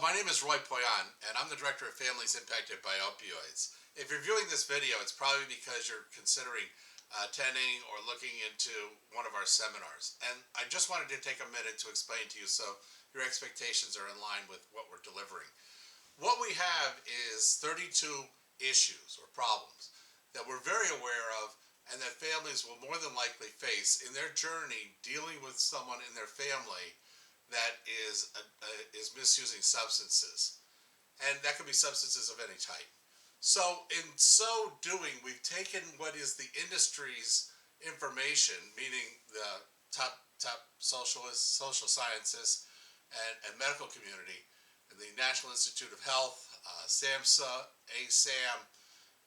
My name is Roy Poyan, and I'm the Director of Families Impacted by Opioids. If you're viewing this video, it's probably because you're considering attending or looking into one of our seminars. And I just wanted to take a minute to explain to you so your expectations are in line with what we're delivering. What we have is 32 issues or problems that we're very aware of and that families will more than likely face in their journey dealing with someone in their family that is misusing substances, and that could be substances of any type. So, in so doing, we've taken what is the industry's information, meaning the top social scientists and medical community, and the National Institute of Health, SAMHSA, ASAM,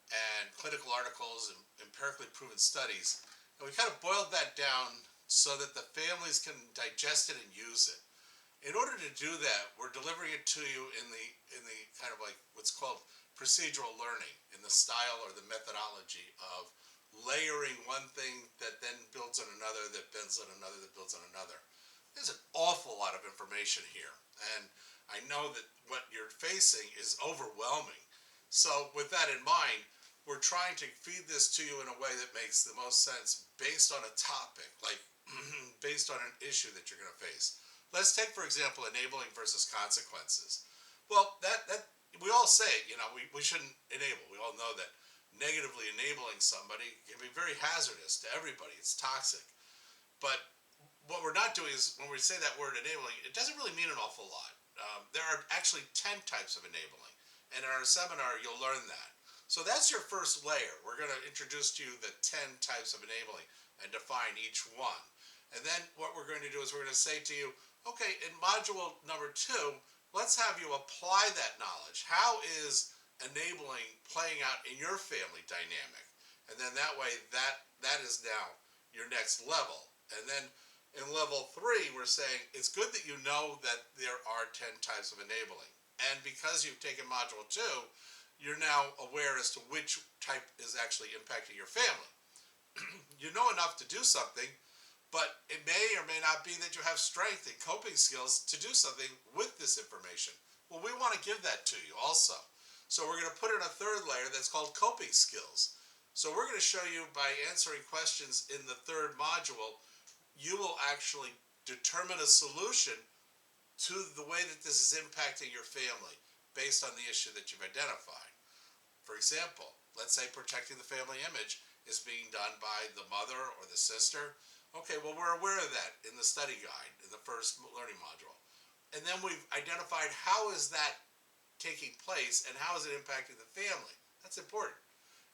and clinical articles and empirically proven studies, and we kind of boiled that down so that the families can digest it and use it. In order to do that, we're delivering it to you in the kind of like what's called procedural learning, in the style or the methodology of layering one thing that then builds on another, that builds on another, that builds on another. There's an awful lot of information here, and I know that what you're facing is overwhelming. So with that in mind, we're trying to feed this to you in a way that makes the most sense based on a topic, like based on an issue that you're going to face. Let's take, for example, enabling versus consequences. Well, that we all say, we shouldn't enable. We all know that negatively enabling somebody can be very hazardous to everybody. It's toxic. But what we're not doing is, when we say that word enabling, it doesn't really mean an awful lot. There are actually 10 types of enabling. And in our seminar, you'll learn that. So that's your first layer. We're going to introduce to you the 10 types of enabling and define each one. And then what we're going to do is we're going to say to you, okay, in module number 2, let's have you apply that knowledge. How is enabling playing out in your family dynamic? And then that way, that is now your next level. And then in level 3, we're saying it's good that you know that there are 10 types of enabling. And because you've taken module 2, you're now aware as to which type is actually impacting your family. You know enough to do something, but it may or may not be that you have strength and coping skills to do something with this information. Well, we want to give that to you also. So we're going to put in a third layer that's called coping skills. So we're going to show you, by answering questions in the third module, you will actually determine a solution to the way that this is impacting your family based on the issue that you've identified. For example, let's say protecting the family image is being done by the mother or the sister. Okay, well, we're aware of that in the study guide, in the first learning module. And then we've identified how is that taking place and how is it impacting the family. That's important.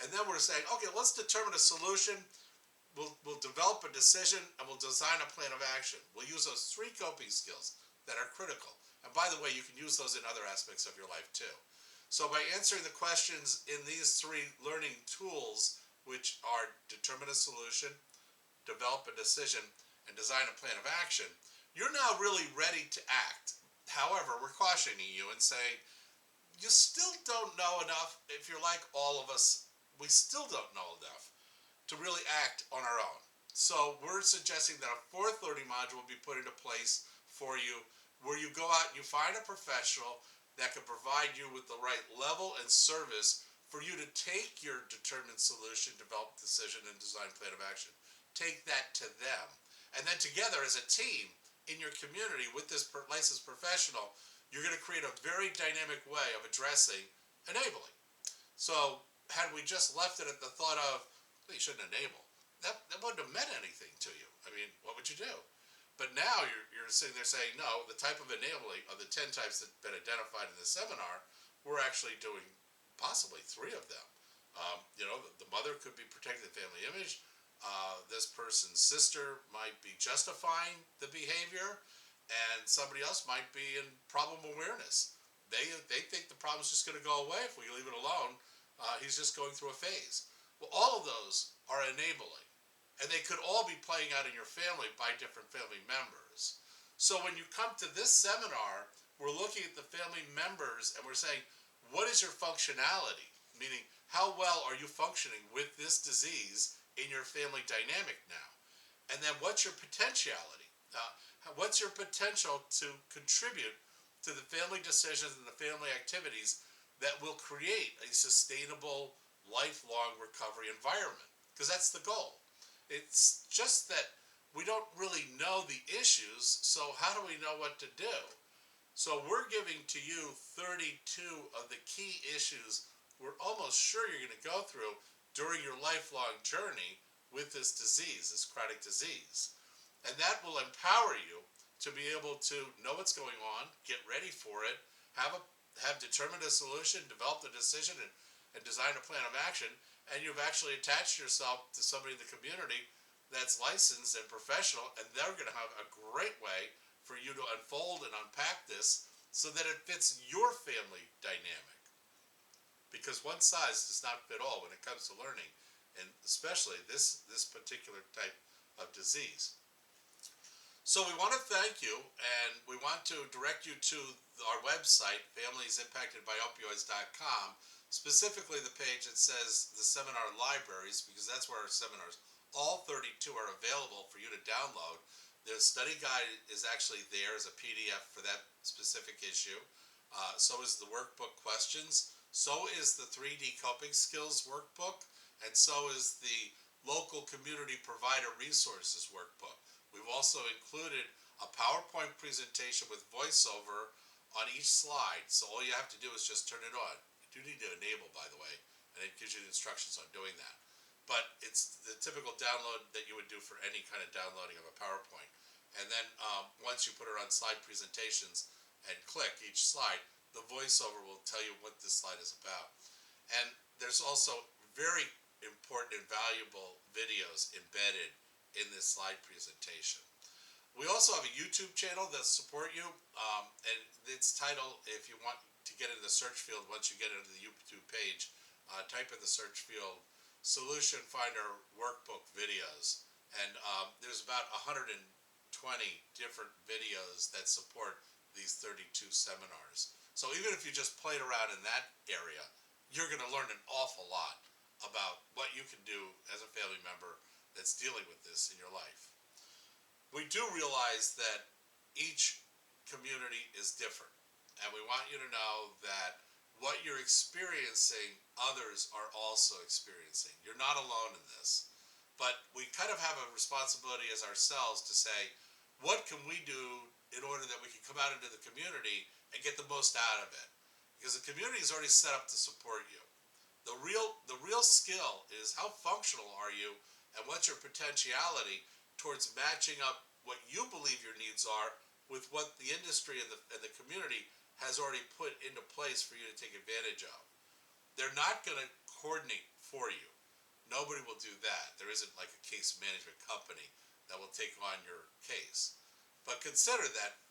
And then we're saying, okay, let's determine a solution. We'll develop a decision and we'll design a plan of action. We'll use those 3 coping skills that are critical. And by the way, you can use those in other aspects of your life too. So by answering the questions in these 3 learning tools, which are determine a solution, develop a decision, and design a plan of action, you're now really ready to act. However, we're cautioning you and saying, you still don't know enough. If you're like all of us, we still don't know enough to really act on our own. So we're suggesting that a 4th learning module will be put into place for you, where you go out and you find a professional that can provide you with the right level and service for you to take your determined solution, develop decision, and design plan of action. Take that to them. And then together as a team in your community with this licensed professional, you're going to create a very dynamic way of addressing enabling. So had we just left it at the thought of, well, you shouldn't enable, that wouldn't have meant anything to you. I mean, what would you do? But now you're sitting there saying, no, the type of enabling of the 10 types that have been identified in the seminar, we're actually doing possibly 3 of them. The mother could be protecting the family image. This person's sister might be justifying the behavior, and somebody else might be in problem awareness. They think the problem's just going to go away if we leave it alone. He's just going through a phase. Well, all of those are enabling. And they could all be playing out in your family by different family members. So when you come to this seminar, we're looking at the family members and we're saying, what is your functionality? Meaning, how well are you functioning with this disease in your family dynamic now? And then what's your potentiality? What's your potential to contribute to the family decisions and the family activities that will create a sustainable, lifelong recovery environment. Because that's the goal. It's just that we don't really know the issues, so how do we know what to do? So we're giving to you 32 of the key issues we're almost sure you're going to go through during your lifelong journey with this disease, this chronic disease. And that will empower you to be able to know what's going on, get ready for it, have determined a solution, develop the decision, and design a plan of action. And you've actually attached yourself to somebody in the community that's licensed and professional, and they're going to have a great way for you to unfold and unpack this so that it fits your family dynamic. Because one size does not fit all when it comes to learning, and especially this particular type of disease. So we want to thank you, and we want to direct you to our website, familiesimpactedbyopioids.com, specifically the page that says the seminar libraries, because that's where our seminars, all 32, are available for you to download. The study guide is actually there as a PDF for that specific issue. So is the workbook questions. So is the 3D coping skills workbook. And so is the local community provider resources workbook. We've also included a PowerPoint presentation with voiceover on each slide. So all you have to do is just turn it on. You do need to enable, by the way, and it gives you the instructions on doing that. But it's the typical download that you would do for any kind of downloading of a PowerPoint. And then once you put it on slide presentations and click each slide, the voiceover will tell you what this slide is about. And there's also very important and valuable videos embedded in this slide presentation. We also have a YouTube channel that support you, and its title, if you want to get into the search field, once you get into the YouTube page, type in the search field, Solution Finder Workbook Videos, and there's about 120 different videos that support these 32 seminars. So even if you just played around in that area, you're going to learn an awful lot about what you can do as a family member that's dealing with this in your life. We do realize that each community is different, and we want you to know that what you're experiencing, others are also experiencing. You're not alone in this, but we kind of have a responsibility as ourselves to say, what can we do in order that we can come out into the community and get the most out of it? Because the community is already set up to support you. The real skill is how functional are you, and what's your potentiality towards matching up what you believe your needs are with what the industry and the community has already put into place for you to take advantage of. They're not going to coordinate for you. Nobody will do that. There isn't like a case management company that will take on your case. But consider that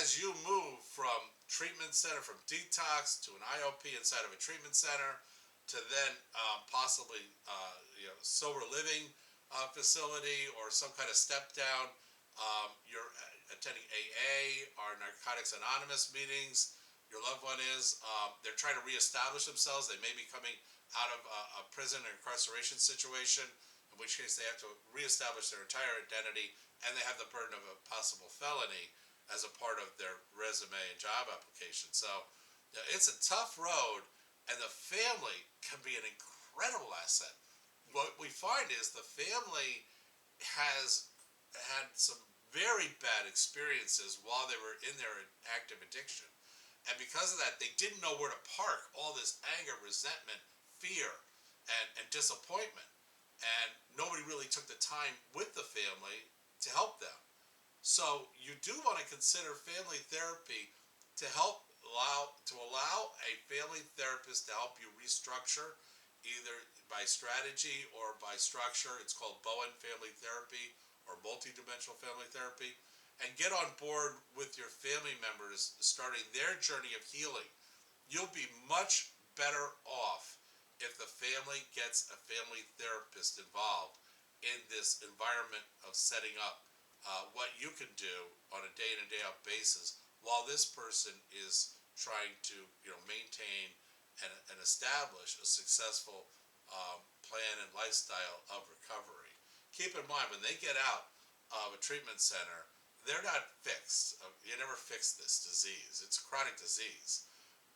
as you move from treatment center, from detox to an IOP inside of a treatment center, to then possibly sober living facility or some kind of step down. You're attending AA or Narcotics Anonymous meetings. Your loved one is. They're trying to reestablish themselves. They may be coming out of a prison or incarceration situation, in which case they have to reestablish their entire identity, and they have the burden of a possible felony as a part of their resume and job application. So it's a tough road, and the family can be an incredible asset. What we find is the family has had some very bad experiences while they were in their active addiction. And because of that, they didn't know where to park all this anger, resentment, fear, and disappointment. And nobody really took the time with the family to help them. So you do want to consider family therapy to allow a family therapist to help you restructure, either by strategy or by structure. It's called Bowen Family Therapy or multidimensional family therapy, and get on board with your family members starting their journey of healing. You'll be much better off if the family gets a family therapist involved in this environment of setting up what you can do on a day in and day out basis while this person is trying to maintain and establish a successful plan and lifestyle of recovery. Keep in mind, when they get out of a treatment center, they're not fixed. You never fix this disease. It's a chronic disease.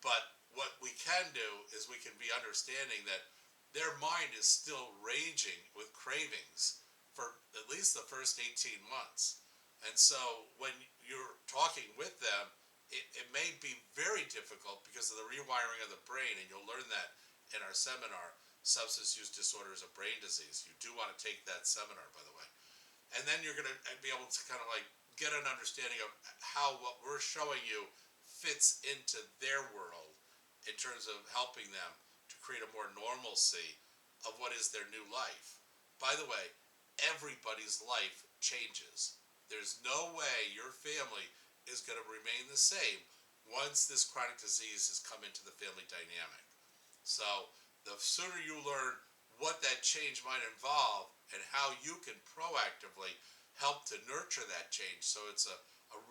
But what we can do is we can be understanding that their mind is still raging with cravings for at least the first 18 months. And so when you're talking with them, it may be very difficult because of the rewiring of the brain, and you'll learn that in our seminar, Substance Use Disorders of Brain Disease. You do want to take that seminar, by the way. And then you're going to be able to kind of like get an understanding of how what we're showing you fits into their world in terms of helping them to create a more normalcy of what is their new life. By the way, everybody's life changes. There's no way your family is going to remain the same once this chronic disease has come into the family dynamic. So the sooner you learn what that change might involve and how you can proactively help to nurture that change so it's a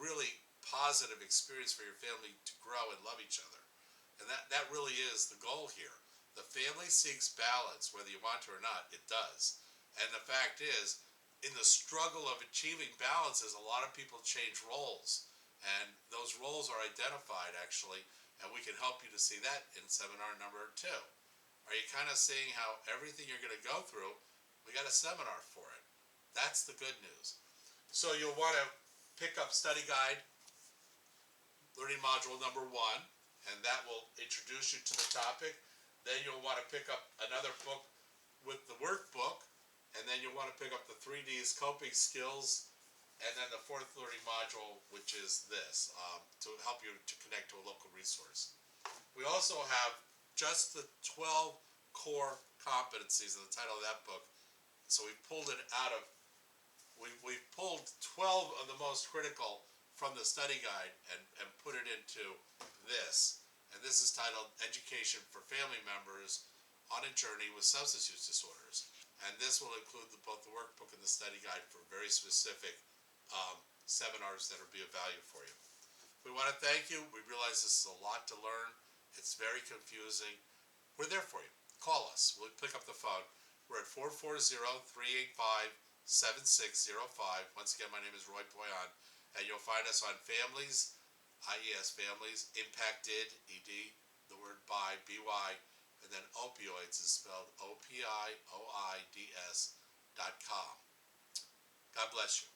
really positive experience for your family to grow and love each other. And that really is the goal here. The family seeks balance, whether you want to or not, it does. And the fact is, in the struggle of achieving balance, is a lot of people change roles. And those roles are identified, actually, and we can help you to see that in seminar number 2. Are you kind of seeing how everything you're going to go through, we got a seminar for it? That's the good news. So you'll want to pick up study guide, learning module number 1, and that will introduce you to the topic. Then you'll want to pick up another book with the workbook, and then you'll want to pick up the 3Ds coping skills, and then the 4th learning module, which is this, to help you to connect to a local resource. We also have just the 12 core competencies in the title of that book. So we've pulled it out of, we've pulled 12 of the most critical from the study guide and put it into this. And this is titled Education for Family Members on a Journey with Substance Use Disorders. And this will include both the workbook and the study guide for very specific seminars that will be of value for you. We want to thank you. We realize this is a lot to learn. It's very confusing. We're there for you. Call us. We'll pick up the phone. We're at 440-385-7605. Once again, my name is Roy Poyon, and you'll find us on Families, IES Families, Impacted, ED, the word by, BY, and then opioids is spelled OPIOIDS.com. God bless you.